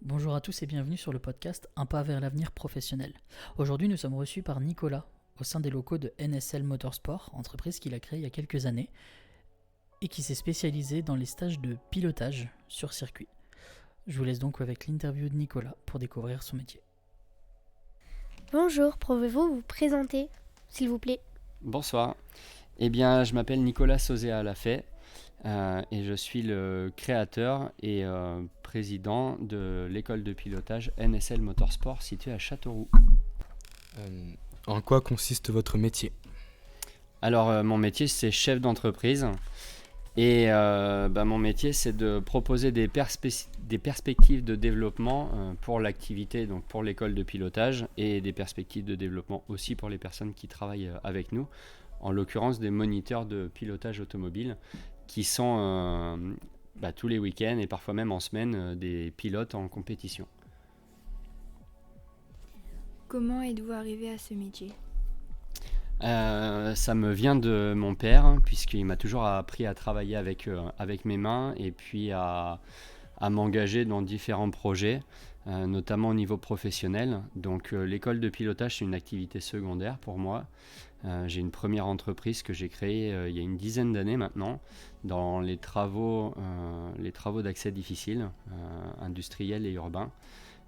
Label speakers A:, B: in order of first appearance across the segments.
A: Bonjour à tous et bienvenue sur le podcast Un pas vers l'avenir professionnel. Aujourd'hui, nous sommes reçus par Nicolas au sein des locaux de NSL Motorsport, entreprise qu'il a créée il y a quelques années et qui s'est spécialisée dans les stages de pilotage sur circuit. Je vous laisse donc avec l'interview de Nicolas pour découvrir son métier.
B: Bonjour, pouvez-vous vous présenter, s'il vous plaît?
C: Bonsoir. Je m'appelle Nicolas Sauzéa-Lafay et je suis le créateur et président de l'école de pilotage NSL Motorsport située à Châteauroux.
D: En quoi consiste votre métier?
C: Alors, mon métier, c'est chef d'entreprise et mon métier, c'est de proposer des perspectives de développement pour l'activité, donc pour l'école de pilotage, et des perspectives de développement aussi pour les personnes qui travaillent avec nous, en l'occurrence des moniteurs de pilotage automobile qui sont tous les week-ends et parfois même en semaine des pilotes en compétition.
E: Comment êtes-vous arrivé à ce métier?
C: Ça me vient de mon père, puisqu'il m'a toujours appris à travailler avec mes mains et puis à m'engager dans différents projets, notamment au niveau professionnel. Donc l'école de pilotage, c'est une activité secondaire pour moi. J'ai une première entreprise que j'ai créée il y a une dizaine d'années maintenant, dans les travaux d'accès difficiles, industriels et urbains.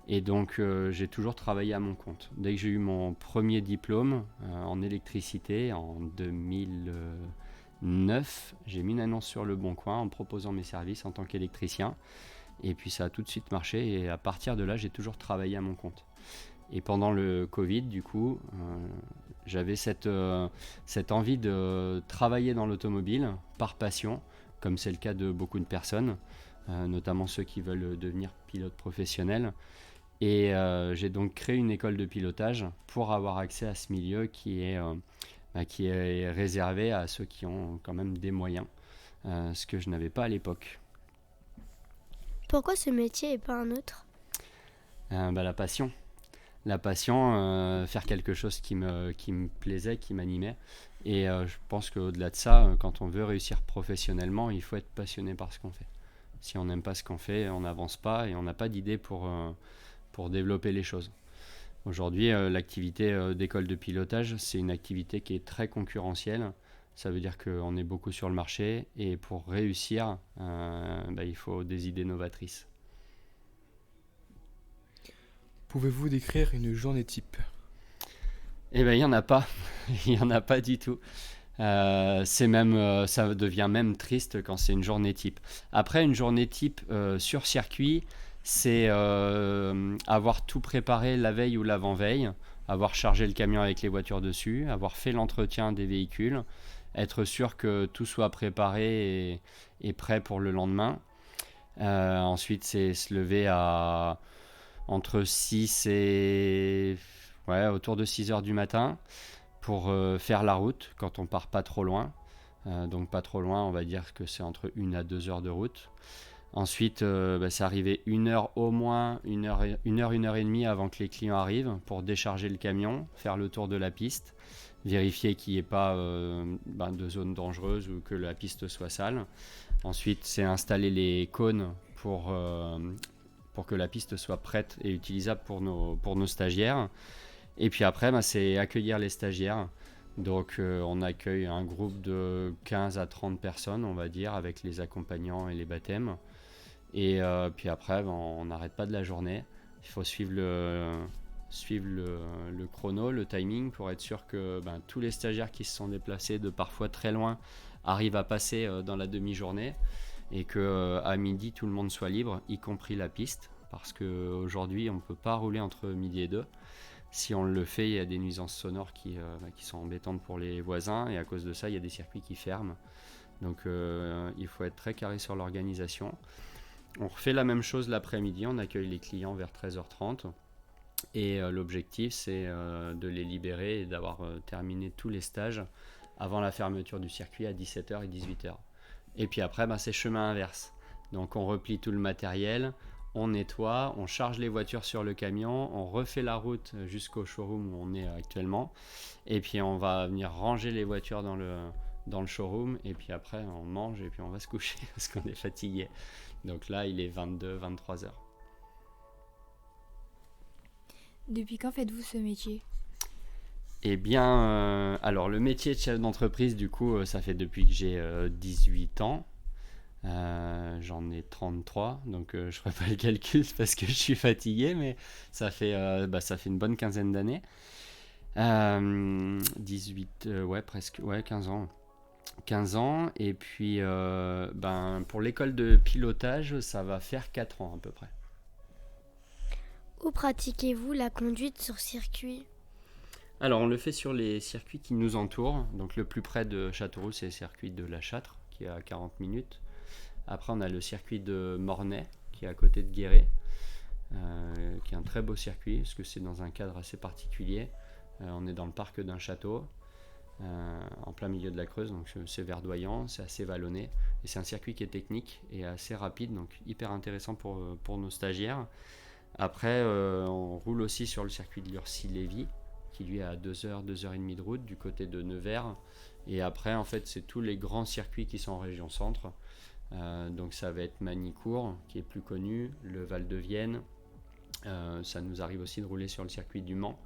C: Et donc j'ai toujours travaillé à mon compte. Dès que j'ai eu mon premier diplôme en électricité en 2009, j'ai mis une annonce sur Le Bon Coin en proposant mes services en tant qu'électricien. Et puis ça a tout de suite marché et à partir de là, j'ai toujours travaillé à mon compte. Et pendant le Covid, du coup, j'avais cette envie de travailler dans l'automobile par passion, comme c'est le cas de beaucoup de personnes, notamment ceux qui veulent devenir pilotes professionnels. Et j'ai donc créé une école de pilotage pour avoir accès à ce milieu qui est réservé à ceux qui ont quand même des moyens, ce que je n'avais pas à l'époque.
B: Pourquoi ce métier et pas un autre?
C: La passion. La passion, faire quelque chose qui me plaisait, qui m'animait. Et je pense qu'au-delà de ça, quand on veut réussir professionnellement, il faut être passionné par ce qu'on fait. Si on n'aime pas ce qu'on fait, on n'avance pas et on n'a pas d'idée pour développer les choses. Aujourd'hui, l'activité d'école de pilotage, c'est une activité qui est très concurrentielle. Ça veut dire qu'on est beaucoup sur le marché et pour réussir, il faut des idées novatrices.
D: Pouvez-vous décrire une journée type?
C: Il n'y en a pas. Il n'y en a pas du tout. Ça devient même triste quand c'est une journée type. Après, une journée type sur circuit, c'est avoir tout préparé la veille ou l'avant-veille, avoir chargé le camion avec les voitures dessus, avoir fait l'entretien des véhicules, être sûr que tout soit préparé et prêt pour le lendemain. Ensuite, c'est se lever entre 6 et autour de 6 heures du matin pour faire la route quand on part pas trop loin. Donc pas trop loin, on va dire que c'est entre 1 à 2 heures de route. Ensuite, c'est arrivé 1 heure au moins, 1 heure et demie avant que les clients arrivent pour décharger le camion, faire le tour de la piste, vérifier qu'il n'y ait pas de zone dangereuse ou que la piste soit sale. Ensuite, c'est installer les cônes pour que la piste soit prête et utilisable pour nos stagiaires. Et puis après, c'est accueillir les stagiaires. Donc on accueille un groupe de 15 à 30 personnes, on va dire, avec les accompagnants et les baptêmes. Et puis après, on n'arrête pas de la journée. Il faut suivre le chrono, le timing, pour être sûr que tous les stagiaires qui se sont déplacés de parfois très loin arrivent à passer dans la demi-journée et qu'à midi, tout le monde soit libre, y compris la piste, parce qu'aujourd'hui, on ne peut pas rouler entre midi et 2. Si on le fait, il y a des nuisances sonores qui sont embêtantes pour les voisins, et à cause de ça, il y a des circuits qui ferment. Donc il faut être très carré sur l'organisation. On refait la même chose l'après-midi, on accueille les clients vers 13h30 et l'objectif c'est de les libérer et d'avoir terminé tous les stages avant la fermeture du circuit à 17h et 18h. Et puis après, c'est chemin inverse. Donc on replie tout le matériel, on nettoie, on charge les voitures sur le camion, on refait la route jusqu'au showroom où on est actuellement et puis on va venir ranger les voitures dans le showroom et puis après on mange et puis on va se coucher parce qu'on est fatigué. Donc là, il est 22, 23 heures.
E: Depuis quand faites-vous ce métier?
C: Eh bien, alors le métier de chef d'entreprise, du coup, ça fait depuis que j'ai 18 ans. J'en ai 33, donc je ferai pas le calcul parce que je suis fatigué, mais ça fait une bonne quinzaine d'années. 18, ouais, presque, ouais, 15 ans. 15 ans, et puis pour l'école de pilotage, ça va faire 4 ans à peu près.
B: Où pratiquez-vous la conduite sur circuit?
C: Alors, on le fait sur les circuits qui nous entourent. Donc, le plus près de Châteauroux, c'est le circuit de La Châtre, qui est à 40 minutes. Après, on a le circuit de Mornay, qui est à côté de Guéret, qui est un très beau circuit, parce que c'est dans un cadre assez particulier. On est dans le parc d'un château, en plein milieu de la Creuse, donc c'est verdoyant, c'est assez vallonné. Et c'est un circuit qui est technique et assez rapide, donc hyper intéressant pour nos stagiaires. Après, on roule aussi sur le circuit de Lurcy-Lévis, qui lui est à 2h, 2h30 de route du côté de Nevers. Et après, en fait, c'est tous les grands circuits qui sont en région centre. Donc ça va être Magny-Cours, qui est plus connu, le Val-de-Vienne. Ça nous arrive aussi de rouler sur le circuit du Mans,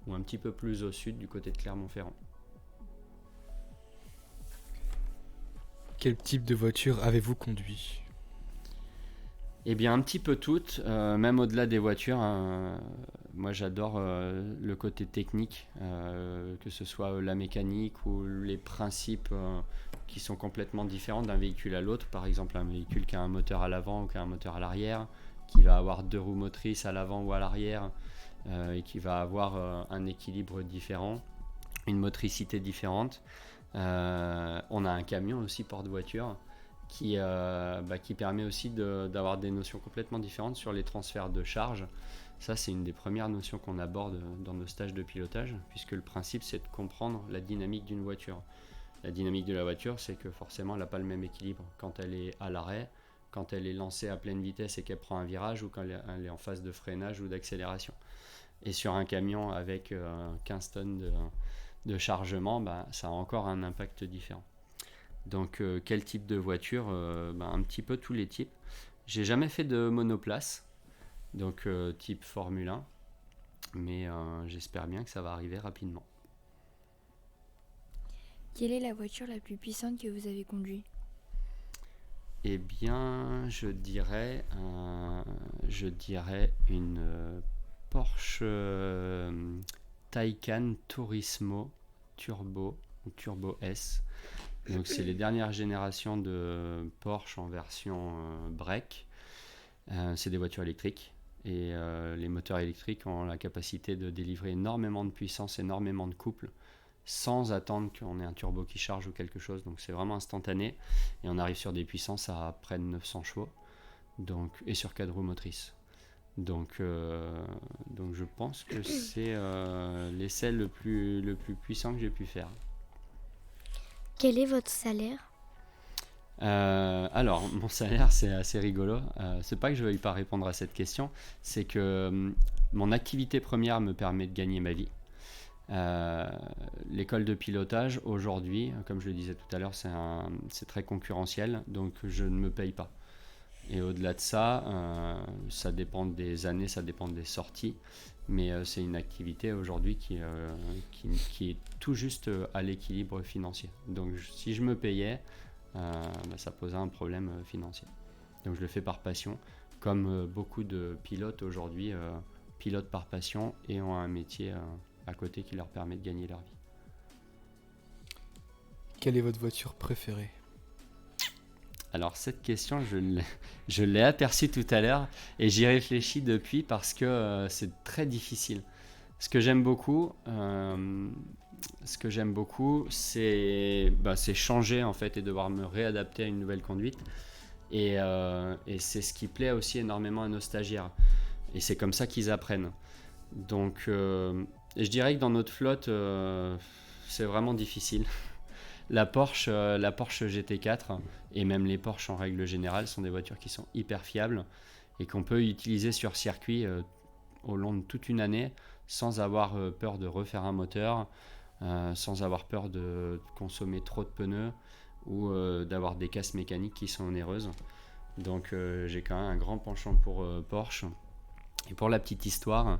C: ou un petit peu plus au sud, du côté de Clermont-Ferrand.
D: Quel type de voiture avez-vous conduit?
C: Eh bien, un petit peu toutes, même au-delà des voitures. Moi, j'adore le côté technique, que ce soit la mécanique ou les principes qui sont complètement différents d'un véhicule à l'autre. Par exemple, un véhicule qui a un moteur à l'avant ou qui a un moteur à l'arrière, qui va avoir 2 roues motrices à l'avant ou à l'arrière, et qui va avoir un équilibre différent, une motricité différente. On a un camion aussi porte-voiture, qui permet aussi d'avoir des notions complètement différentes sur les transferts de charge. Ça, c'est une des premières notions qu'on aborde dans nos stages de pilotage, puisque le principe, c'est de comprendre la dynamique d'une voiture. La dynamique de la voiture, c'est que forcément, elle n'a pas le même équilibre quand elle est à l'arrêt, quand elle est lancée à pleine vitesse et qu'elle prend un virage, ou quand elle est en phase de freinage ou d'accélération. Et sur un camion avec 15 tonnes de chargement, ça a encore un impact différent. Donc quel type de voiture? Un petit peu tous les types. J'ai jamais fait de monoplace, donc type Formule 1, mais j'espère bien que ça va arriver rapidement.
E: Quelle est la voiture la plus puissante que vous avez conduite?
C: Eh bien, je dirais une Porsche Taycan Turismo Turbo ou Turbo S. Donc c'est les dernières générations de Porsche en version break. C'est des voitures électriques, et les moteurs électriques ont la capacité de délivrer énormément de puissance, énormément de couple, sans attendre qu'on ait un turbo qui charge ou quelque chose. Donc c'est vraiment instantané, et on arrive sur des puissances à près de 900 chevaux, et sur 4 roues motrices. Donc je pense que c'est l'essai le plus puissant que j'ai pu faire.
B: Quel est votre salaire?
C: Alors, mon salaire, c'est assez rigolo. C'est pas que je veuille pas répondre à cette question, c'est que mon activité première me permet de gagner ma vie. L'école de pilotage, aujourd'hui, comme je le disais tout à l'heure, c'est très concurrentiel, donc je ne me paye pas. Et au-delà de ça, ça dépend des années, ça dépend des sorties, mais c'est une activité aujourd'hui qui est tout juste à l'équilibre financier. Donc si je me payais, ça posait un problème financier. Donc je le fais par passion, comme beaucoup de pilotes aujourd'hui pilotent par passion et ont un métier à côté qui leur permet de gagner leur vie.
D: Quelle est votre voiture préférée?
C: Alors cette question, je l'ai aperçue tout à l'heure et j'y réfléchis depuis, parce que c'est très difficile. Ce que j'aime beaucoup, c'est changer en fait et devoir me réadapter à une nouvelle conduite. Et c'est ce qui plaît aussi énormément à nos stagiaires. Et c'est comme ça qu'ils apprennent. Donc je dirais que dans notre flotte, c'est vraiment difficile. La Porsche GT4 et même les Porsche en règle générale sont des voitures qui sont hyper fiables et qu'on peut utiliser sur circuit au long de toute une année sans avoir peur de refaire un moteur, sans avoir peur de consommer trop de pneus ou d'avoir des casses mécaniques qui sont onéreuses. Donc j'ai quand même un grand penchant pour Porsche. Et pour la petite histoire,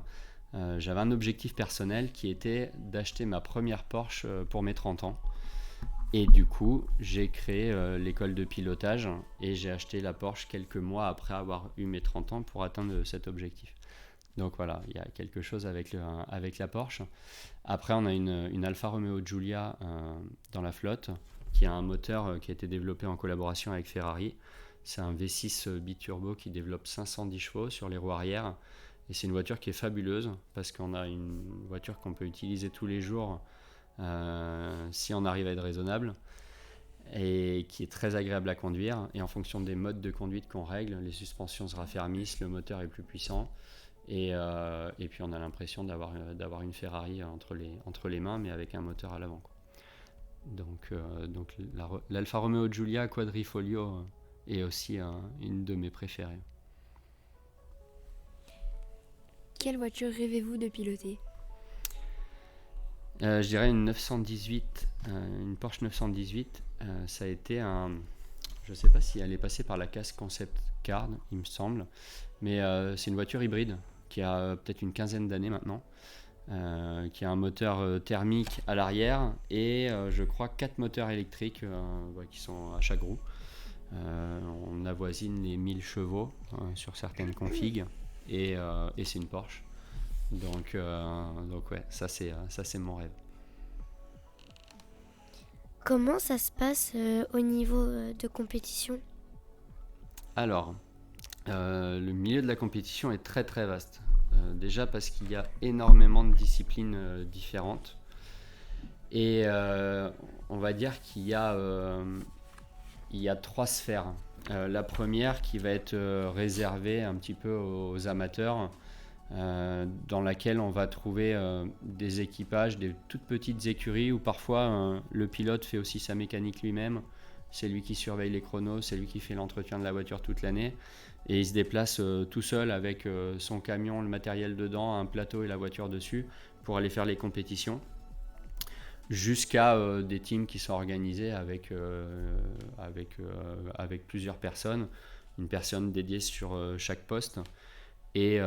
C: j'avais un objectif personnel qui était d'acheter ma première Porsche pour mes 30 ans. Et du coup, j'ai créé l'école de pilotage et j'ai acheté la Porsche quelques mois après avoir eu mes 30 ans pour atteindre cet objectif. Donc voilà, il y a quelque chose avec la Porsche. Après, on a une Alfa Romeo Giulia dans la flotte qui a un moteur qui a été développé en collaboration avec Ferrari. C'est un V6 biturbo qui développe 510 chevaux sur les roues arrière. Et c'est une voiture qui est fabuleuse parce qu'on a une voiture qu'on peut utiliser tous les jours si on arrive à être raisonnable et qui est très agréable à conduire. Et en fonction des modes de conduite qu'on règle, les suspensions se raffermissent, le moteur est plus puissant. Et puis on a l'impression d'avoir une Ferrari entre les mains, mais avec un moteur à l'avant, quoi. Donc l'Alfa Romeo Giulia Quadrifoglio est aussi une de mes préférées.
E: Quelle voiture rêvez-vous de piloter?
C: Je dirais une 918, une Porsche 918. Ça a été je ne sais pas si elle est passée par la case Concept Car, il me semble, mais c'est une voiture hybride qui a peut-être une quinzaine d'années maintenant, qui a un moteur thermique à l'arrière et je crois 4 moteurs électriques qui sont à chaque roue. On avoisine les 1000 chevaux sur certaines configs et c'est une Porsche. Donc ouais, ça c'est mon rêve.
B: Comment ça se passe au niveau de compétition?
C: Alors, le milieu de la compétition est très très vaste. Déjà parce qu'il y a énormément de disciplines différentes. Et on va dire qu'il y a 3 sphères. La première qui va être réservée un petit peu aux amateurs, dans laquelle on va trouver des équipages, des toutes petites écuries où parfois le pilote fait aussi sa mécanique lui-même. C'est lui qui surveille les chronos, c'est lui qui fait l'entretien de la voiture toute l'année. Et il se déplace tout seul avec son camion, le matériel dedans, un plateau et la voiture dessus pour aller faire les compétitions. Jusqu'à des teams qui sont organisés avec plusieurs personnes, une personne dédiée sur chaque poste et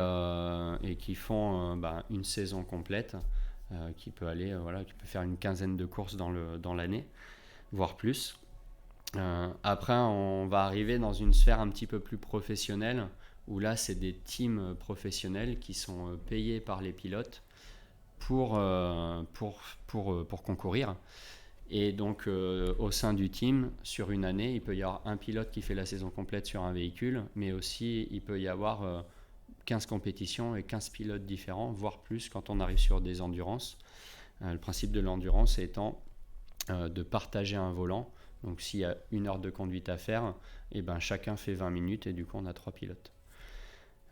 C: qui font une saison complète qui peut aller, qui peut faire une quinzaine de courses dans l'année, voire plus. Après, on va arriver dans une sphère un petit peu plus professionnelle où là, c'est des teams professionnels qui sont payés par les pilotes pour concourir. Et donc, au sein du team, sur une année, il peut y avoir un pilote qui fait la saison complète sur un véhicule, mais aussi il peut y avoir 15 compétitions et 15 pilotes différents, voire plus quand on arrive sur des endurances. Le principe de l'endurance étant de partager un volant. Donc s'il y a 1 heure de conduite à faire, chacun fait 20 minutes et du coup on a 3 pilotes.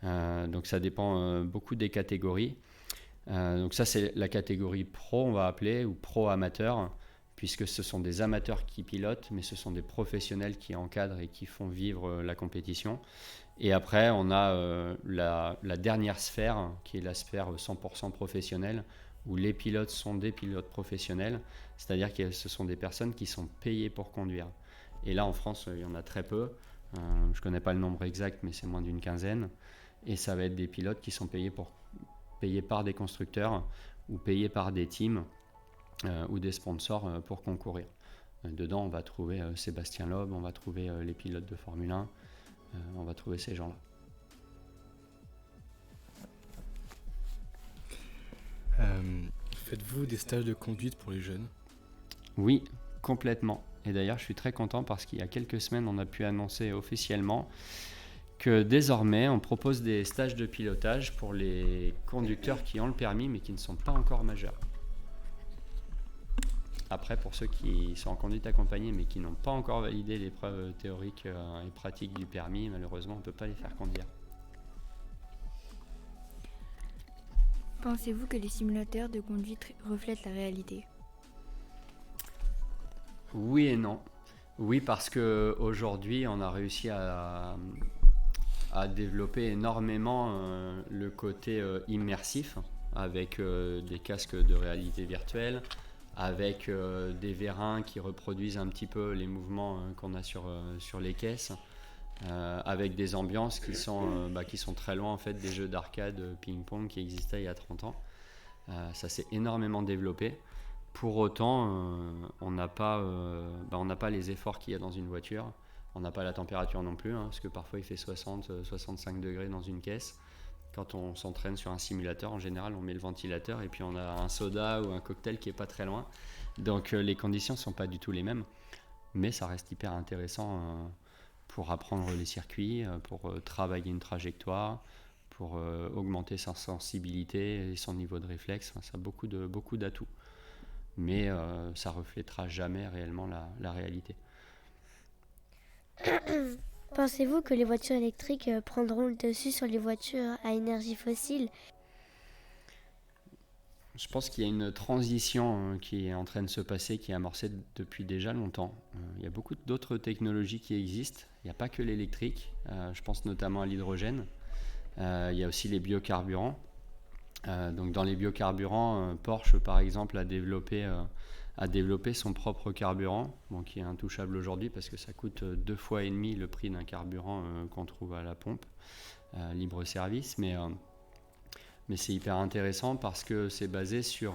C: Donc ça dépend beaucoup des catégories. Donc ça c'est la catégorie pro, on va appeler, ou pro amateur, puisque ce sont des amateurs qui pilotent, mais ce sont des professionnels qui encadrent et qui font vivre la compétition. Et après on a la dernière sphère, qui est la sphère 100% professionnelle, où les pilotes sont des pilotes professionnels, c'est-à-dire que ce sont des personnes qui sont payées pour conduire. Et là, en France, il y en a très peu. Je ne connais pas le nombre exact, mais c'est moins d'une quinzaine. Et ça va être des pilotes qui sont payés par des constructeurs ou payés par des teams ou des sponsors pour concourir. Dedans, on va trouver Sébastien Loeb, on va trouver les pilotes de Formule 1, on va trouver ces gens-là.
D: Faites-vous des stages de conduite pour les jeunes?
C: Oui, complètement. Et d'ailleurs, je suis très content parce qu'il y a quelques semaines, on a pu annoncer officiellement que désormais, on propose des stages de pilotage pour les conducteurs qui ont le permis mais qui ne sont pas encore majeurs. Après, pour ceux qui sont en conduite accompagnée mais qui n'ont pas encore validé l'épreuve théorique et pratique du permis, malheureusement, on ne peut pas les faire conduire.
E: Pensez-vous que les simulateurs de conduite reflètent la réalité?
C: Oui et non. Oui, parce qu'aujourd'hui, on a réussi à développer énormément le côté immersif avec des casques de réalité virtuelle, avec des vérins qui reproduisent un petit peu les mouvements qu'on a sur les caisses, avec des ambiances qui sont très loin en fait des jeux d'arcade ping-pong qui existaient il y a 30 ans. Ça s'est énormément développé. Pour autant, on n'a pas les efforts qu'il y a dans une voiture. On n'a pas la température non plus, parce que parfois il fait 60-65 degrés dans une caisse. Quand on s'entraîne sur un simulateur, en général, on met le ventilateur et puis on a un soda ou un cocktail qui n'est pas très loin. Donc les conditions ne sont pas du tout les mêmes. Mais ça reste hyper intéressant pour apprendre les circuits, pour travailler une trajectoire, pour augmenter sa sensibilité et son niveau de réflexe. Ça a beaucoup d'atouts. Mais ça reflètera jamais réellement la réalité.
B: Pensez-vous que les voitures électriques prendront le dessus sur les voitures à énergie fossile?
C: Je pense qu'il y a une transition qui est en train de se passer, qui est amorcée depuis déjà longtemps. Il y a beaucoup d'autres technologies qui existent. Il n'y a pas que l'électrique. Je pense notamment à l'hydrogène. Il y a aussi les biocarburants. Donc dans les biocarburants, Porsche par exemple a développé son propre carburant, qui est intouchable aujourd'hui parce que ça coûte 2,5 fois le prix d'un carburant qu'on trouve à la pompe, libre service. Mais c'est hyper intéressant parce que c'est basé sur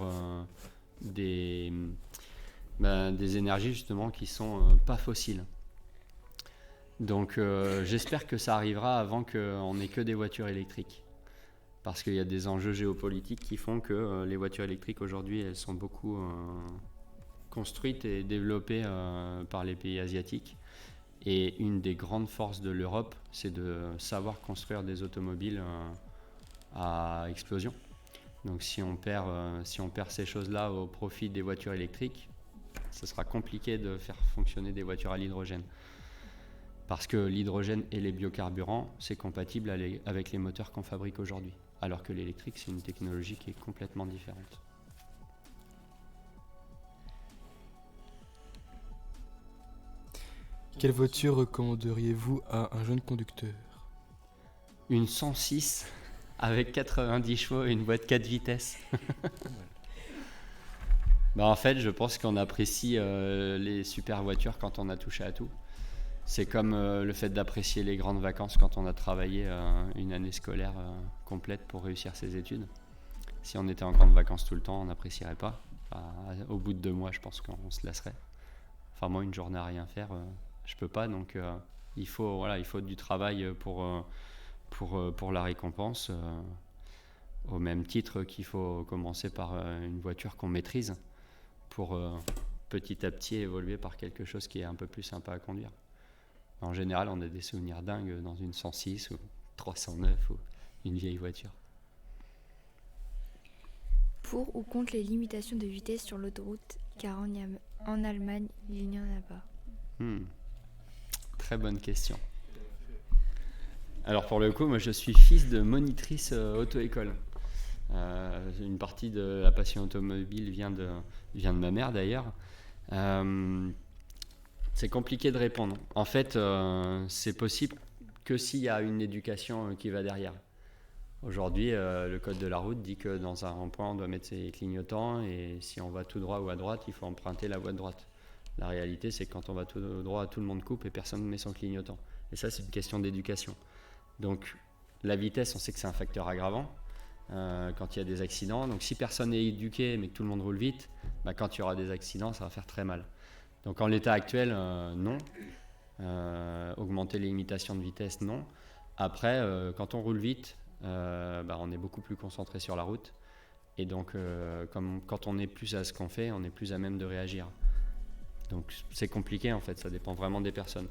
C: des énergies justement qui sont pas fossiles. Donc j'espère que ça arrivera avant qu'on n'ait que des voitures électriques. Parce qu'il y a des enjeux géopolitiques qui font que les voitures électriques aujourd'hui, elles sont beaucoup construites et développées par les pays asiatiques. Et une des grandes forces de l'Europe, c'est de savoir construire des automobiles à explosion. Donc si on perd ces choses-là au profit des voitures électriques, ce sera compliqué de faire fonctionner des voitures à l'hydrogène. Parce que l'hydrogène et les biocarburants, c'est compatible avec les moteurs qu'on fabrique aujourd'hui. Alors que l'électrique, c'est une technologie qui est complètement différente.
D: Quelle voiture recommanderiez-vous à un jeune conducteur?
C: Une 106 avec 90 chevaux et une boîte 4 vitesses. En fait, je pense qu'on apprécie les super voitures quand on a touché à tout. C'est comme le fait d'apprécier les grandes vacances quand on a travaillé une année scolaire complète pour réussir ses études. Si on était en grandes vacances tout le temps, on n'apprécierait pas. Au bout de 2 mois, je pense qu'on se lasserait. Enfin, moi, une journée à rien faire, je peux pas. Donc, il faut du travail pour la récompense. Au même titre qu'il faut commencer par une voiture qu'on maîtrise pour petit à petit évoluer par quelque chose qui est un peu plus sympa à conduire. En général, on a des souvenirs dingues dans une 106 ou 309 ou une vieille voiture.
E: Pour ou contre les limitations de vitesse sur l'autoroute, car en Allemagne, il n'y en a pas.
C: Très bonne question. Alors pour le coup, moi je suis fils de monitrice auto-école. Une partie de la passion automobile vient de ma mère d'ailleurs. C'est compliqué de répondre. En fait, c'est possible que s'il y a une éducation qui va derrière. Aujourd'hui, le code de la route dit que dans un rond-point, on doit mettre ses clignotants et si on va tout droit ou à droite, il faut emprunter la voie de droite. La réalité, c'est que quand on va tout droit, tout le monde coupe et personne ne met son clignotant. Et ça, c'est une question d'éducation. Donc, la vitesse, on sait que c'est un facteur aggravant quand il y a des accidents. Donc, si personne n'est éduqué mais que tout le monde roule vite, quand il y aura des accidents, ça va faire très mal. Donc en l'état actuel, non. Augmenter les limitations de vitesse, non. Après, quand on roule vite, on est beaucoup plus concentré sur la route. Et donc, quand on est plus à ce qu'on fait, on est plus à même de réagir. Donc c'est compliqué en fait, ça dépend vraiment des personnes.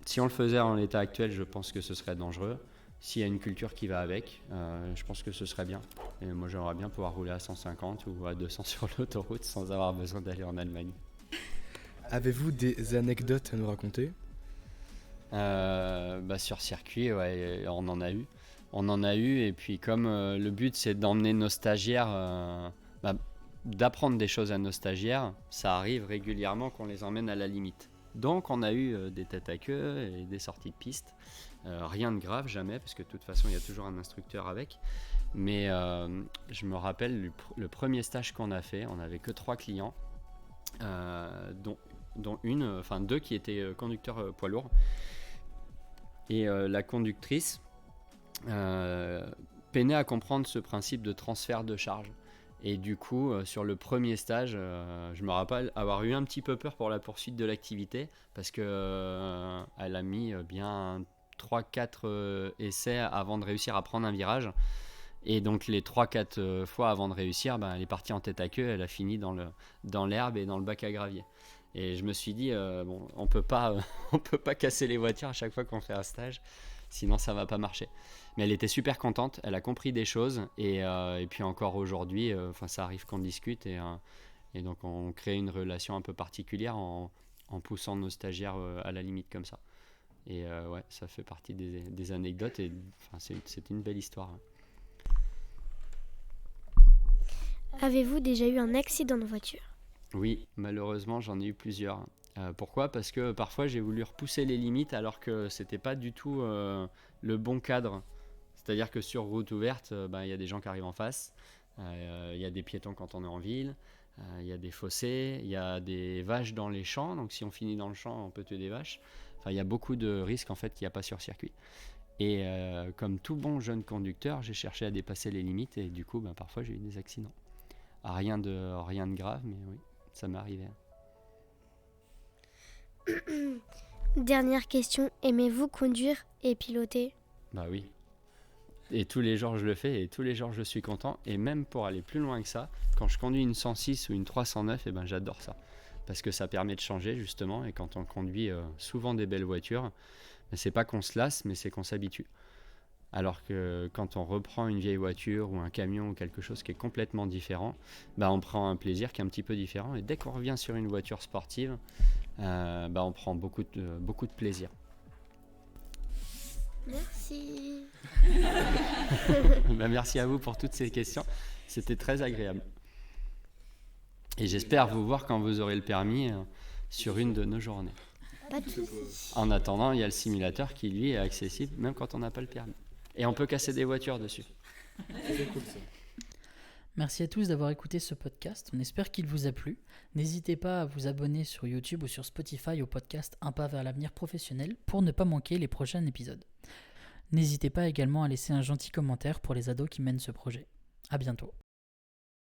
C: Si on le faisait en l'état actuel, je pense que ce serait dangereux. S'il y a une culture qui va avec, je pense que ce serait bien. Et moi, j'aimerais bien pouvoir rouler à 150 ou à 200 sur l'autoroute sans avoir besoin d'aller en Allemagne.
D: Avez-vous des anecdotes à nous raconter?
C: Sur circuit, ouais, on en a eu. On en a eu, et puis comme le but, c'est d'emmener nos stagiaires, d'apprendre des choses à nos stagiaires, ça arrive régulièrement qu'on les emmène à la limite. Donc, on a eu des têtes à queue et des sorties de piste. Rien de grave, jamais, parce que de toute façon, il y a toujours un instructeur avec. Mais je me rappelle le premier stage qu'on a fait, on n'avait que 3 clients, dont dont deux qui étaient conducteurs poids lourds. Et la conductrice peinait à comprendre ce principe de transfert de charge. Et du coup, sur le premier stage, je me rappelle avoir eu un petit peu peur pour la poursuite de l'activité parce que elle a mis bien 3-4 essais avant de réussir à prendre un virage. Et donc les 3-4 fois avant de réussir, elle est partie en tête à queue, elle a fini dans l'herbe et dans le bac à gravier. Et je me suis dit, on peut pas casser les voitures à chaque fois qu'on fait un stage, sinon ça va pas marcher. Mais elle était super contente, elle a compris des choses, et puis encore aujourd'hui, ça arrive qu'on discute, et donc on crée une relation un peu particulière en poussant nos stagiaires à la limite comme ça. Et ouais, ça fait partie des anecdotes, et c'est une belle histoire.
B: Avez-vous déjà eu un accident de voiture?
C: Oui, malheureusement, j'en ai eu plusieurs. Pourquoi ? Parce que parfois, j'ai voulu repousser les limites alors que c'était pas du tout le bon cadre. C'est-à-dire que sur route ouverte, y a des gens qui arrivent en face, il y a des piétons quand on est en ville, il y a des fossés, il y a des vaches dans les champs. Donc si on finit dans le champ, on peut tuer des vaches. Enfin, il y a beaucoup de risques en fait qu'il n'y a pas sur circuit. Et comme tout bon jeune conducteur, j'ai cherché à dépasser les limites, et du coup, parfois, j'ai eu des accidents. Rien de grave, mais oui, ça m'est arrivé.
B: Dernière question, aimez-vous conduire et piloter?
C: Bah oui. Et tous les jours je le fais, et tous les jours je suis content. Et même pour aller plus loin que ça, quand je conduis une 106 ou une 309, j'adore ça. Parce que ça permet de changer justement, et quand on conduit souvent des belles voitures, c'est pas qu'on se lasse, mais c'est qu'on s'habitue. Alors que quand on reprend une vieille voiture ou un camion ou quelque chose qui est complètement différent, on prend un plaisir qui est un petit peu différent. Et dès qu'on revient sur une voiture sportive, on prend beaucoup de plaisir.
B: Merci.
C: Merci à vous pour toutes ces questions. C'était très agréable. Et j'espère vous voir quand vous aurez le permis sur une de nos journées.
B: Pas de soucis.
C: En attendant, il y a le simulateur qui, lui, est accessible même quand on n'a pas le permis. Et on peut casser des voitures dessus.
D: C'est cool ça.
A: Merci à tous d'avoir écouté ce podcast. On espère qu'il vous a plu. N'hésitez pas à vous abonner sur YouTube ou sur Spotify au podcast Un pas vers l'avenir professionnel pour ne pas manquer les prochains épisodes. N'hésitez pas également à laisser un gentil commentaire pour les ados qui mènent ce projet. À bientôt.